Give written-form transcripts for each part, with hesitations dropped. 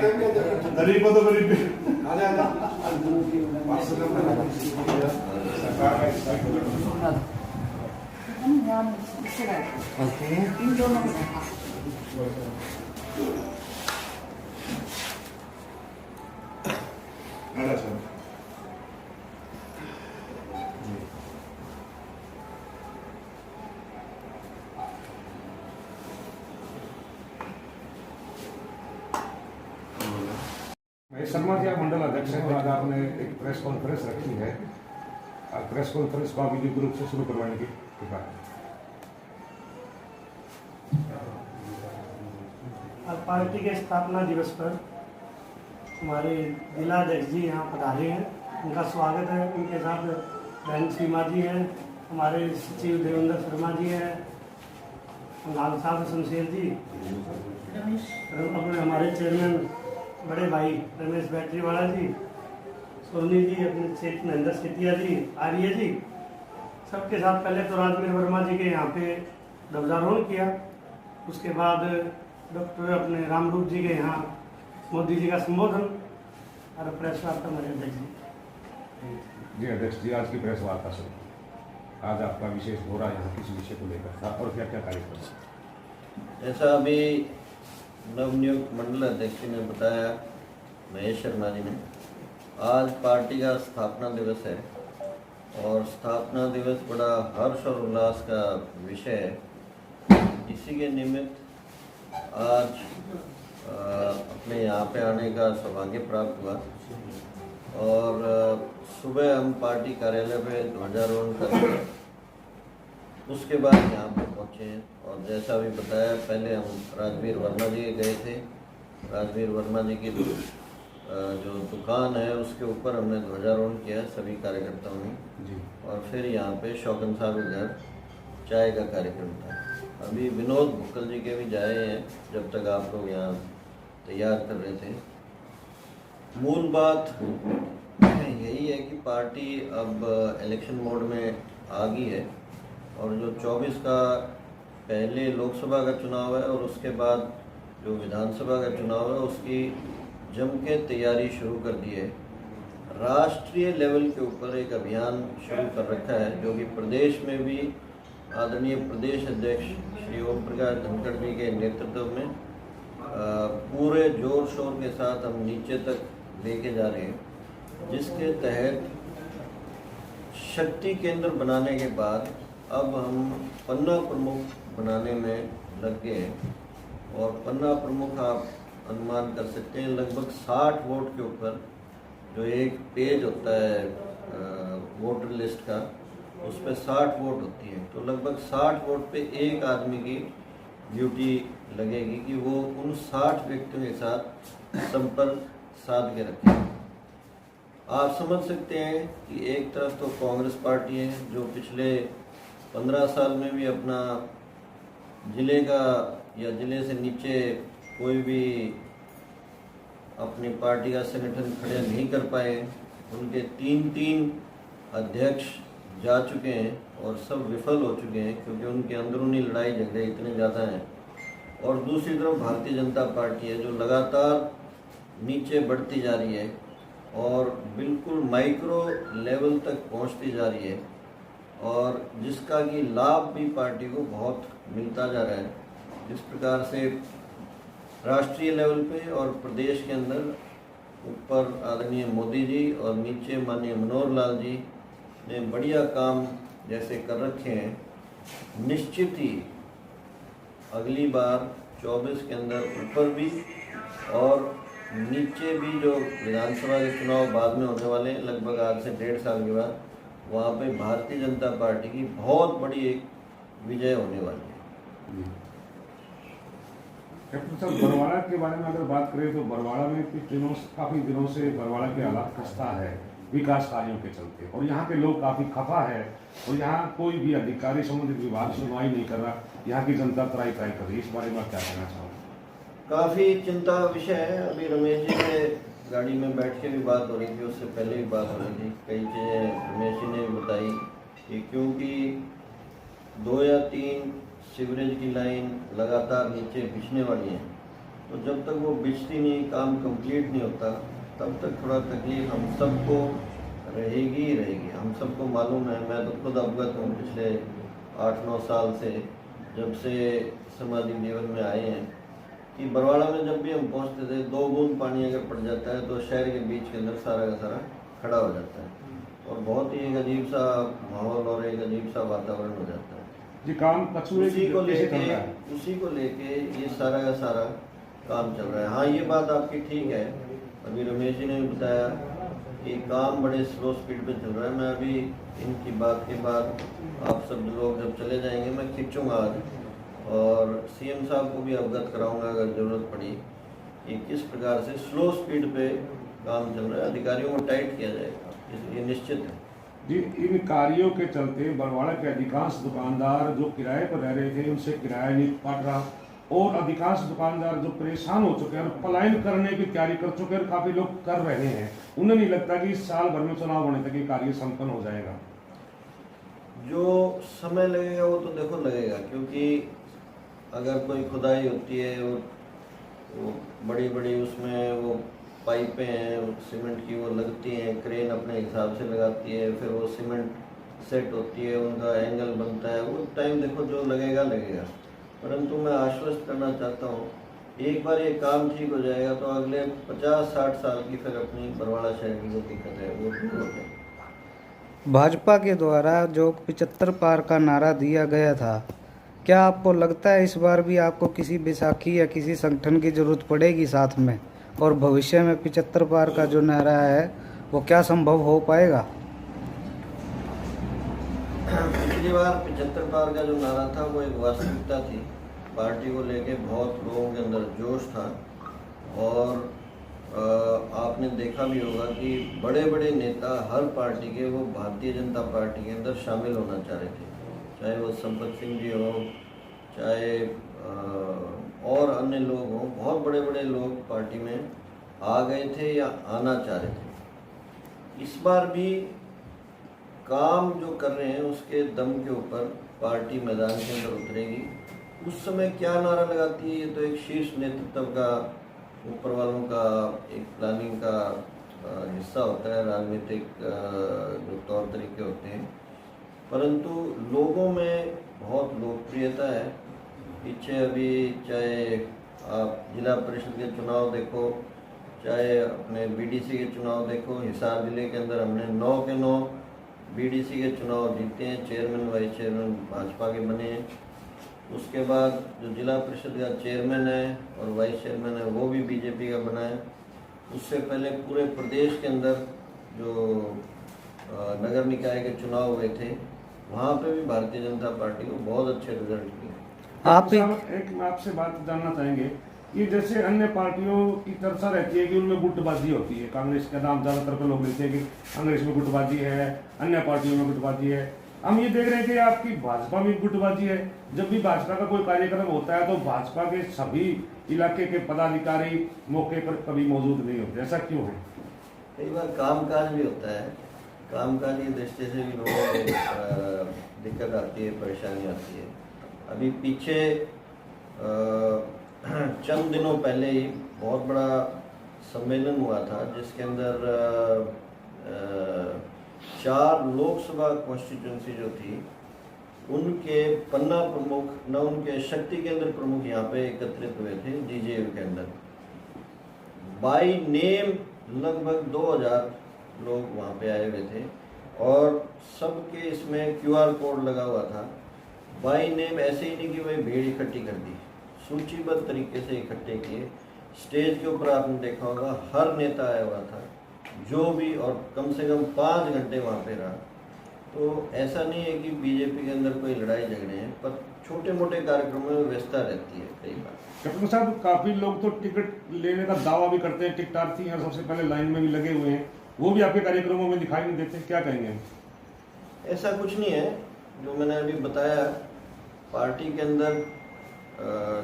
गरीब को तो गरीब इन दोनों में महेश शर्मा जी आप मंडल अध्यक्ष हैं, तो आज आपने एक प्रेस कॉन्फ्रेंस रखी है। प्रेस कॉन्फ्रेंस को आप वीडियो ग्रुप से शुरू करवाने की कृपा। आज पार्टी के स्थापना दिवस पर हमारे जिला अध्यक्ष जी यहाँ पधारे हैं, उनका स्वागत है। उनके साथ बहन सीमा जी हैं, हमारे सचिव देवेंद्र शर्मा जी हैं, लाल साहब शमशेर जी, अपने हमारे चेयरमैन बड़े भाई रमेश बैटरीवाला जी, सोनी जी, अपने क्षेत्र महेंद्र सेतिया जी, आर्य जी, सबके साथ पहले तो राजवीर वर्मा जी के यहाँ पे ध्वजारोहण किया। उसके बाद डॉक्टर अपने रामरूप जी के यहाँ मोदी जी का संबोधन और प्रेस वार्ता हमारे अध्यक्ष जी। जी अध्यक्ष जी, आज की प्रेस वार्ता शुरू। आज आपका विशेष दौरा यहाँ किस विषय को लेकर था और क्या क्या कार्यक्रम? ऐसा अभी नवनियुक्त मंडल अध्यक्ष ने बताया, महेश शर्मा जी ने, आज पार्टी का स्थापना दिवस है और स्थापना दिवस बड़ा हर्ष और उल्लास का विषय है। इसी के निमित्त आज अपने यहाँ पे आने का सौभाग्य प्राप्त हुआ और सुबह हम पार्टी कार्यालय पे ध्वजारोहण करके उसके बाद यहाँ पे पहुँचे हैं। और जैसा भी बताया, पहले हम राजवीर वर्मा जी गए थे। राजवीर वर्मा जी की जो दुकान है उसके ऊपर हमने ध्वजारोहण किया सभी कार्यकर्ताओं ने जी। और फिर यहाँ पे शौकन साहब के घर चाय का कार्यक्रम था। अभी विनोद भुक्कल जी के भी जाए हैं जब तक आप लोग यहाँ तैयार कर रहे थे। मूल बात यही है कि पार्टी अब इलेक्शन मोड में आ गई है और जो 24 का पहले लोकसभा का चुनाव है और उसके बाद जो विधानसभा का चुनाव है उसकी जम के तैयारी शुरू कर दी है। राष्ट्रीय लेवल के ऊपर एक अभियान शुरू कर रखा है जो कि प्रदेश में भी आदरणीय प्रदेश अध्यक्ष श्री ओम प्रकाश धनखड़ जी के नेतृत्व में पूरे जोर शोर के साथ हम नीचे तक लेके जा रहे हैं, जिसके तहत शक्ति केंद्र बनाने के बाद अब हम पन्ना प्रमुख बनाने में लग गए हैं। और पन्ना प्रमुख आप अनुमान कर सकते हैं लगभग 60 वोट के ऊपर जो एक पेज होता है वोटर लिस्ट का, उस पर 60 वोट होती है, तो लगभग 60 वोट पे एक आदमी की ड्यूटी लगेगी कि वो उन 60 व्यक्तियों के साथ संपर्क साध के रखें। आप समझ सकते हैं कि एक तरफ तो कांग्रेस पार्टी है जो पिछले 15 साल में भी अपना जिले का या जिले से नीचे कोई भी अपनी पार्टी का संगठन खड़े नहीं कर पाए। उनके 3 अध्यक्ष जा चुके हैं और सब विफल हो चुके हैं क्योंकि उनके अंदरूनी लड़ाई झगड़े इतने ज़्यादा हैं। और दूसरी तरफ भारतीय जनता पार्टी है जो लगातार नीचे बढ़ती जा रही है और बिल्कुल माइक्रो लेवल तक पहुंचती जा रही है और जिसका कि लाभ भी पार्टी को बहुत मिलता जा रहा है। जिस प्रकार से राष्ट्रीय लेवल पे और प्रदेश के अंदर ऊपर आदरणीय मोदी जी और नीचे माननीय मनोहर लाल जी ने बढ़िया काम जैसे कर रखे हैं, निश्चित ही अगली बार 24 के अंदर ऊपर भी और नीचे भी जो विधानसभा के चुनाव बाद में होने वाले हैं लगभग आज से 1.5 साल के बाद, वहाँ पे भारतीय जनता पार्टी की बहुत बड़ी एक विजय होने वाली है। कैप्टन साहब, बरवाड़ा के बारे में अगर बात करें तो बरवाड़ा में काफ़ी दिनों से बरवाड़ा के हालात खस्ता है विकास कार्यों के चलते और यहाँ के लोग काफ़ी खफा है और यहाँ कोई भी अधिकारी संबंधित विभाग सुनवाई नहीं कर रहा। यहाँ की जनता त्राई कर रही है, इस बारे में क्या कहना चाहोगे? काफ़ी चिंता विषय है। अभी रमेश जी से गाड़ी में बैठ के भी बात हो रही थी, उससे पहले भी बात हो रही थी। कई चीज़ें रमेश जी ने भी बताई कि क्योंकि 2 या 3 सीवरेज की लाइन लगातार नीचे बिछने वाली हैं तो जब तक वो बिजती नहीं, काम कंप्लीट नहीं होता, तब तक थोड़ा तकलीफ हम सबको रहेगी ही रहेगी। हम सबको मालूम है, मैं तो खुद अवगत हूँ पिछले 8-9 साल से, जब से समाधि जीवन में आए हैं, कि बरवाड़ा में जब भी हम पहुँचते थे 2 बूंद पानी अगर पड़ जाता है तो शहर के बीच के अंदर सारा का सारा खड़ा हो जाता है और बहुत ही एक अजीब सा माहौल और एक अजीब सा वातावरण हो जाता है। जी काम कछुए उसी को कैसे चल रहा है? लेके ये सारा का सारा काम चल रहा है। हाँ, ये बात आपकी ठीक है, अभी रमेश जी ने भी बताया कि काम बड़े स्लो स्पीड पे चल रहा है। मैं अभी इनकी बात के बाद आप सब लोग जब चले जाएंगे मैं खींचूंगा आज और सीएम साहब को भी अवगत कराऊंगा अगर ज़रूरत पड़ी कि किस प्रकार से स्लो स्पीड पे काम चल रहा है। अधिकारियों को टाइट किया जाएगा, ये निश्चित है। जी इन कार्यों के चलते बरवाड़ा के अधिकांश दुकानदार जो किराए पर रह रहे थे उनसे किराया नहीं पड़ रहा और अधिकांश दुकानदार जो परेशान हो चुके हैं और पलायन करने की तैयारी कर चुके हैं और काफी लोग कर रहे हैं। उन्हें नहीं लगता कि इस साल भर में चुनाव होने तक ये कार्य संपन्न हो जाएगा? जो समय लगेगा वो तो देखो लगेगा, क्योंकि अगर कोई खुदाई होती है वो बड़ी बड़ी उसमें वो पाइपें हैं वो सीमेंट की, वो लगती हैं, क्रेन अपने हिसाब से लगाती है, फिर वो सीमेंट सेट होती है, उनका एंगल बनता है, वो टाइम देखो जो लगेगा लगेगा। परंतु मैं आश्वस्त करना चाहता हूँ, एक बार ये काम ठीक हो जाएगा तो अगले 50-60 साल की फिर अपनी बरवाड़ा शहर की जो दिक्कत है वो दूर हो जाएगी। भाजपा के द्वारा जो 75 पार का नारा दिया गया था, क्या आपको लगता है इस बार भी आपको किसी बैसाखी या किसी संगठन की जरूरत पड़ेगी साथ में, और भविष्य में 75 पार का जो नारा है वो क्या संभव हो पाएगा? पिछली बार 75 पार का जो नारा था वो एक वास्तविकता थी। पार्टी को लेके बहुत लोगों के अंदर जोश था और आपने देखा भी होगा कि बड़े बड़े नेता हर पार्टी के वो भारतीय जनता पार्टी के अंदर शामिल होना चाह रहे थे, चाहे वो संपत सिंह जी हो, चाहे और अन्य लोग हों। बहुत बड़े बड़े लोग पार्टी में आ गए थे या आना चाह रहे थे। इस बार भी काम जो कर रहे हैं उसके दम के ऊपर पार्टी मैदान के अंदर उतरेगी। उस समय क्या नारा लगाती है ये तो एक शीर्ष नेतृत्व का, ऊपर वालों का एक प्लानिंग का हिस्सा होता है, राजनीतिक जो तौर तरीके होते हैं। परंतु लोगों में बहुत लोकप्रियता है। पीछे अभी चाहे आप जिला परिषद के चुनाव देखो, चाहे अपने बीडीसी के चुनाव देखो, हिसार जिले के अंदर हमने 9 के 9 बीडीसी के चुनाव जीते हैं, चेयरमैन वाइस चेयरमैन भाजपा के बने हैं। उसके बाद जो जिला परिषद का चेयरमैन है और वाइस चेयरमैन है वो भी बीजेपी का बना है। उससे पहले पूरे प्रदेश के अंदर जो नगर निकाय के चुनाव हुए थे वहाँ पे भी भारतीय जनता पार्टी को बहुत अच्छे रिजल्ट किए। आप एक आपसे बात जानना चाहेंगे, ये जैसे अन्य पार्टियों की चर्चा रहती है कि उनमें गुटबाजी होती है, कांग्रेस का नाम ज्यादातर पे लोग लेते हैं कि कांग्रेस में गुटबाजी है, अन्य पार्टियों में गुटबाजी है। हम ये देख रहे हैं कि आपकी भाजपा में गुटबाजी है। जब भी भाजपा का कोई कार्यक्रम होता है तो भाजपा के सभी इलाके के पदाधिकारी मौके पर कभी मौजूद नहीं होते, ऐसा क्यों है? कई बार कामकाज भी होता है, कामकाज की दृष्टि से भी लोगों को दिक्कत आती है, परेशानी आती है। अभी पीछे चंद दिनों पहले ही बहुत बड़ा सम्मेलन हुआ था जिसके अंदर 4 लोकसभा कॉन्स्टिट्यूंसी जो थी उनके पन्ना प्रमुख न उनके शक्ति केंद्र प्रमुख यहाँ पे एकत्रित हुए थे डीजेयू के अंदर। बाई नेम लगभग 2000 लोग वहाँ पे आए हुए थे और सबके इसमें QR कोड लगा हुआ था। बाई नेम ऐसे ही नहीं कि भाई भीड़ इकट्ठी कर दी, सूचीबद्ध तरीके से इकट्ठे किए। स्टेज के ऊपर आपने देखा होगा हर नेता आया हुआ था जो भी, और कम से कम 5 घंटे वहाँ पे रहा। तो ऐसा नहीं है कि बीजेपी के अंदर कोई लड़ाई झगड़े हैं, पर छोटे मोटे कार्यक्रमों में व्यस्तता रहती है कई बार। कैप्टन साहब, काफी लोग तो टिकट लेने का दावा भी करते हैं, टिकटार्थी हैं, सबसे पहले लाइन में भी लगे हुए हैं, वो भी आपके कार्यक्रमों में दिखाई नहीं देते, क्या कहेंगे? ऐसा कुछ नहीं है, जो मैंने अभी बताया, पार्टी के अंदर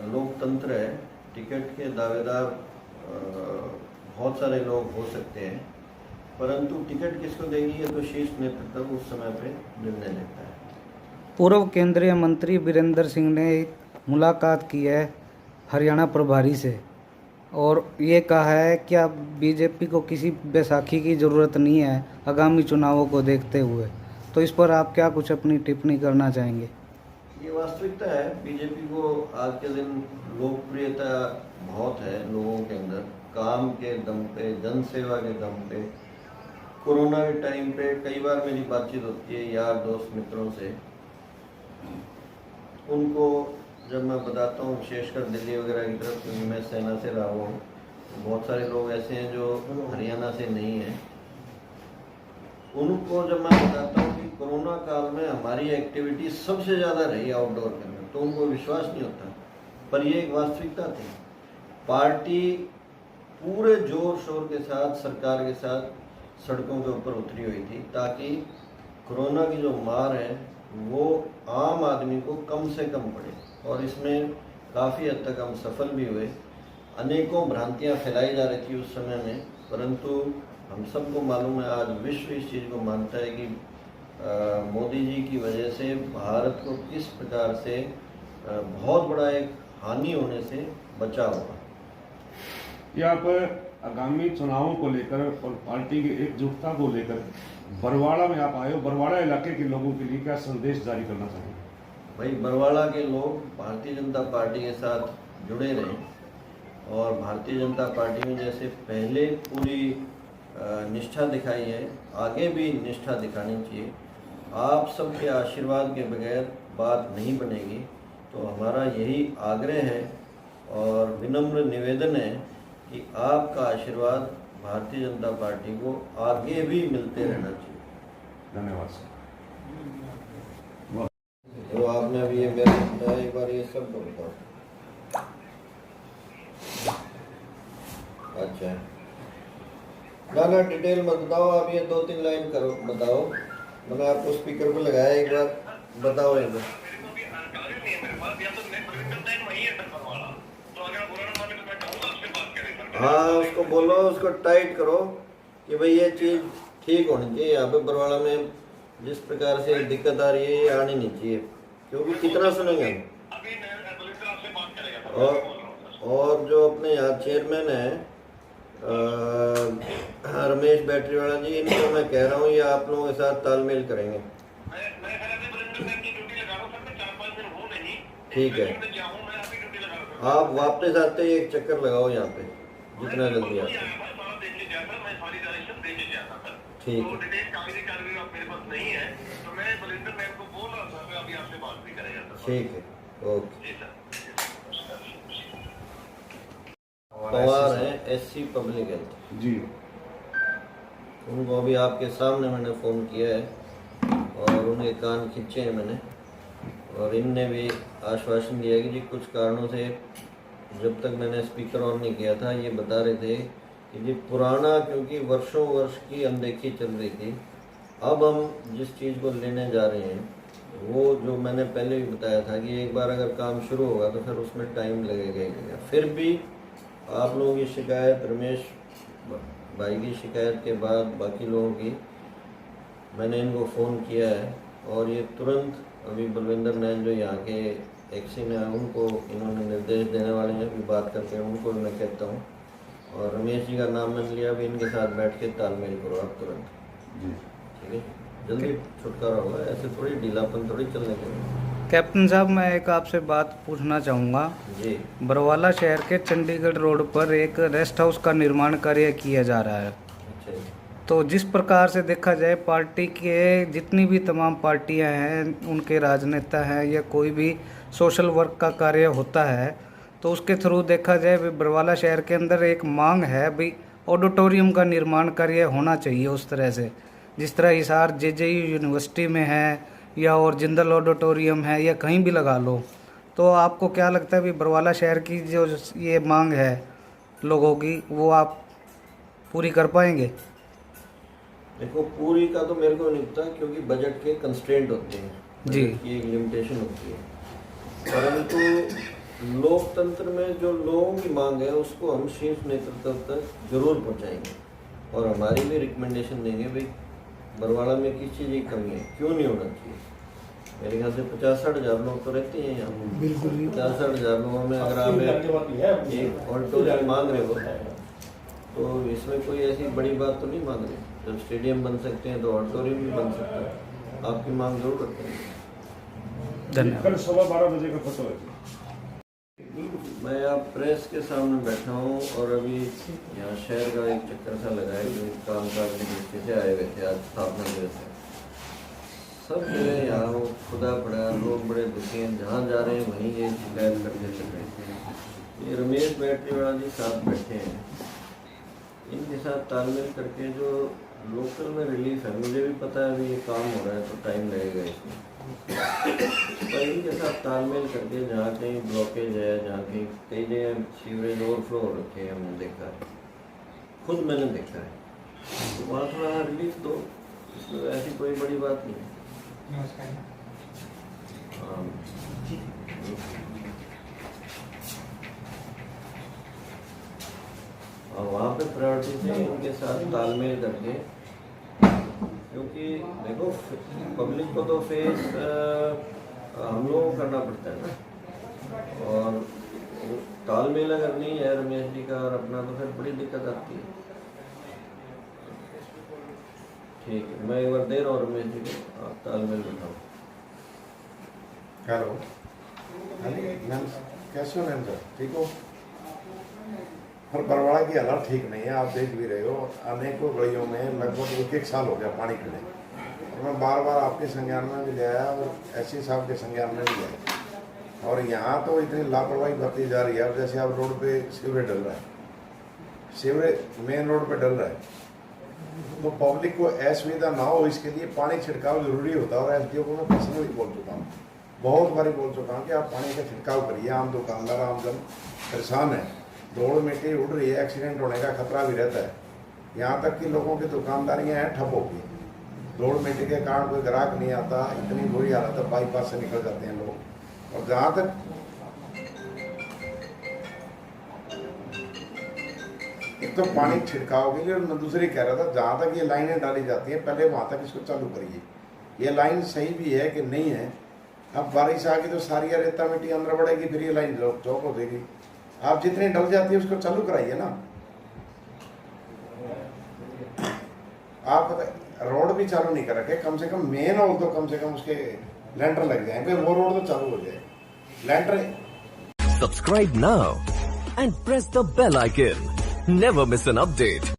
लोकतंत्र है। टिकट के दावेदार बहुत सारे लोग हो सकते हैं, परंतु टिकट किसको देगी ये तो शीर्ष नेतृत्व उस समय पे निर्णय लेता है। पूर्व केंद्रीय मंत्री वीरेंद्र सिंह ने मुलाकात की है हरियाणा प्रभारी से, और ये कहा है कि अब बीजेपी को किसी बैसाखी की ज़रूरत नहीं है आगामी चुनावों को देखते हुए। तो इस पर आप क्या कुछ अपनी टिप्पणी करना चाहेंगे? ये वास्तविकता है, बीजेपी को आज के दिन लोकप्रियता बहुत है लोगों के अंदर, काम के दम पे, जन सेवा के दम पे। कोरोना के टाइम पे कई बार मेरी बातचीत होती है यार दोस्त मित्रों से, उनको जब मैं बताता हूँ, विशेषकर दिल्ली वगैरह की तरफ, क्योंकि मैं सेना से रहा हूँ, बहुत सारे लोग ऐसे हैं जो हरियाणा से नहीं हैं, उनको जब मैं बताता हूँ कि कोरोना काल में हमारी एक्टिविटी सबसे ज़्यादा रही आउटडोर के अंदर, तो उनको विश्वास नहीं होता। पर ये एक वास्तविकता थी। पार्टी पूरे जोर शोर के साथ सरकार के साथ सड़कों के ऊपर उतरी हुई थी ताकि कोरोना की जो मार है वो आम आदमी को कम से कम पड़े, और इसमें काफ़ी हद तक हम सफल भी हुए। अनेकों भ्रांतियां फैलाई जा रही थी उस समय में, परंतु हम सबको मालूम है, आज विश्व इस चीज़ को मानता है कि मोदी जी की वजह से भारत को किस प्रकार से बहुत बड़ा एक हानि होने से बचा हुआ। यहाँ पर आगामी चुनावों को लेकर और पार्टी की एकजुटता को लेकर बरवाड़ा में आप आए हो, बरवाड़ा इलाके के लोगों के लिए क्या संदेश जारी करना चाहेंगे? भाई, बरवाड़ा के लोग भारतीय जनता पार्टी के साथ जुड़े रहें और भारतीय जनता पार्टी में जैसे पहले पूरी निष्ठा दिखाई है, आगे भी निष्ठा दिखानी चाहिए। आप सबके आशीर्वाद के बगैर बात नहीं बनेगी, तो हमारा यही आग्रह है और विनम्र निवेदन है कि आपका आशीर्वाद भारतीय जनता पार्टी को आगे भी मिलते रहना चाहिए। धन्यवाद सर। तो आपने अभी ये मेरे बताया, एक बार ये सब को बताओ। अच्छा, ना डिटेल मत बताओ, आप ये 2-3 लाइन करो, बताओ। मैंने आपको स्पीकर पे लगाया, एक बार बताओ। एक बार हाँ, उसको बोलो, उसको टाइट करो कि भाई ये चीज़ ठीक होनी चाहिए। यहाँ पे बरवाड़ा में जिस प्रकार से दिक्कत आ रही है ये आनी नहीं चाहिए, क्योंकि कितना सुनेंगे हम। और जो अपने यहाँ चेयरमैन है रमेश बैटरी वाला जी, इनको मैं कह रहा हूँ ये आप लोगों के साथ तालमेल करेंगे। ठीक है, आप वापस आते ही एक चक्कर लगाओ यहाँ पे, जितना जल्दी आते। ठीक है, ठीक है, ओके। पवार हैं एससी पब्लिक हेल्थ जी, उनको अभी आपके सामने मैंने फ़ोन किया है और उनके कान खींचे हैं मैंने, और इनने भी आश्वासन दिया कि जी कुछ कारणों से जब तक मैंने स्पीकर ऑन नहीं किया था ये बता रहे थे कि जी पुराना, क्योंकि वर्षों वर्ष की अनदेखी चल रही थी, अब हम जिस चीज़ को लेने जा रहे हैं वो जो मैंने पहले भी बताया था कि एक बार अगर काम शुरू होगा तो फिर उसमें टाइम लगेगा। फिर भी आप लोगों की शिकायत, रमेश भाई की शिकायत के बाद बाकी लोगों की, मैंने इनको फ़ोन किया है और ये तुरंत अभी बलविंदर नैन जो यहाँ के एक्सिन है उनको इन्होंने निर्देश देने वाले हैं, अभी बात करके उनको भी मैं कहता हूँ। और रमेश जी का नाम मैंने लिया, अभी इनके साथ बैठ के तालमेल करो आप तुरंत। जी, ठीक है, जल्दी छुटकारा होगा, ऐसे थोड़ी ढीलापन थोड़ी चलने के। कैप्टन साहब, मैं एक आपसे बात पूछना चाहूँगा। जी, बरवाला शहर के चंडीगढ़ रोड पर एक रेस्ट हाउस का निर्माण कार्य किया जा रहा है। अच्छा जी। तो जिस प्रकार से देखा जाए, पार्टी के जितनी भी तमाम पार्टियां हैं, उनके राजनेता हैं या कोई भी सोशल वर्क का कार्य होता है, तो उसके थ्रू देखा जाए भी बरवाला शहर के अंदर एक मांग है भी ऑडिटोरियम का निर्माण कार्य होना चाहिए उस तरह से, जिस तरह हिसार जेजेयू यूनिवर्सिटी में है या और जिंदल ऑडिटोरियम है या कहीं भी लगा लो। तो आपको क्या लगता है भी बरवाला शहर की जो ये मांग है लोगों की, वो आप पूरी कर पाएंगे? देखो, पूरी का तो मेरे को नहीं पता, क्योंकि बजट के कंस्ट्रेंट होते हैं जी, बजट की एक लिमिटेशन होती है, परंतु लोकतंत्र में जो लोगों की मांग है उसको हम शीर्ष नेतृत्व तक जरूर पहुंचाएंगे और हमारी भी रिकमेंडेशन देंगे भाई बरवाड़ा में किस चीज़ की कमी है, क्यों नहीं होना चाहिए। मेरे ख्याल से 50-60 लोग तो रहते हैं यहाँ। बिल्कुल 50-60 लोगों में अगर आप एक ऑडिटोरियम मांग रहे हो तो इसमें कोई ऐसी बड़ी बात तो नहीं मांग रहे। जब स्टेडियम बन सकते हैं तो ऑडिटोरियम भी बन सकता है। आपकी मांग जरूर रखते हैं। धन्यवाद। कल 12:15 बजे का फोटो है। मैं आप प्रेस के सामने बैठा हूँ और अभी यहाँ शहर का एक चक्कर सा लगा है कि काम काज की दृष्टि से आए हुए थे। आज स्थापना दिवस है। सब जगह यहाँ खुदा पड़ा, लोग बड़े दुखी हैं। जहाँ जा रहे हैं वहीं ये शिकायत करके चल रहे हैं। ये रमेश बैटरीवाला जी साथ बैठे हैं, इनके साथ तालमेल करके जो लोकल में रिलीफ है, मुझे भी पता है अभी ये काम हो रहा है तो टाइम लगेगा इसमें, पर इनके साथ तालमेल करके जहाँ कहीं ब्लॉकेज है, जहाँ कहीं कई जगह सीवरेज ओवरफ्लो हो रखे हैं, हमने देखा है, खुद मैंने देखा है, तो वहाँ थोड़ा रिलीफ दो। इसमें ऐसी कोई बड़ी बात नहीं है। और वहाँ पे प्रायोरिटी से इनके साथ तालमेल करके, क्योंकि देखो पब्लिक को तो फेस हम लोगों को करना पड़ता है ना, और तालमेल अगर नहीं है रमेश जी का और अपना तो फिर बड़ी दिक्कत आती है। ठीक है, मैं एक बार दे रहा हूँ रमेश जी को, आप तालमेल बैठाओ। हेलो मैम, कैसे हो मैम सर? ठीक हो? पर बरवाड़ा की हालत ठीक नहीं है, आप देख भी रहे हो। अनेकों गलियों में लगभग 1 साल हो गया पानी खड़े, और मैं बार बार आपके संज्ञान में भी ले आया और एससी साहब के संज्ञान में भी आया, और यहाँ तो इतनी लापरवाही बरती जा रही है। अब जैसे अब रोड पे सीवरेज डल रहा है, सीवरेज मेन रोड पे डल रहा है, तो पब्लिक को असुविधा ना हो इसके लिए पानी छिड़काव जरूरी होता है। और एसडीओ को मैं पर्सनली बोल चुका हूँ, बहुत बारी बोल चुका हूँ कि आप पानी का छिड़काव करिए। आम दुकानदार, आम जन परेशान है, धूल मिट्टी उड़ रही है, एक्सीडेंट होने का खतरा भी रहता है। यहाँ तक कि लोगों की दुकानदारियाँ हैं ठप होगी, धूल मिट्टी के कारण कोई ग्राहक नहीं आता, इतनी बुरी हालत है, बाईपास से निकल जाते हैं लोग। और जहाँ तक एक तो पानी छिड़काव के लिए, और मैं दूसरी कह रहा था, जहाँ तक ये लाइनें डाली जाती हैं पहले वहाँ तक इसको चालू करिए। ये लाइन सही भी है कि नहीं है? अब बारिश आ गई तो सारी रेता मिट्टी अंदर बढ़ेगी, फिर ये लाइन चौक हो जाएगी। आप जितनी डल जाती है उसको चालू कराइए ना। आप रोड भी चालू नहीं कर रखे, कम से कम मेन रोड तो कम से कम उसके लेंटर लग जाएंगे, वो रोड तो चालू हो जाए। लेंटर Subscribe now and press the bell icon. Never miss an update.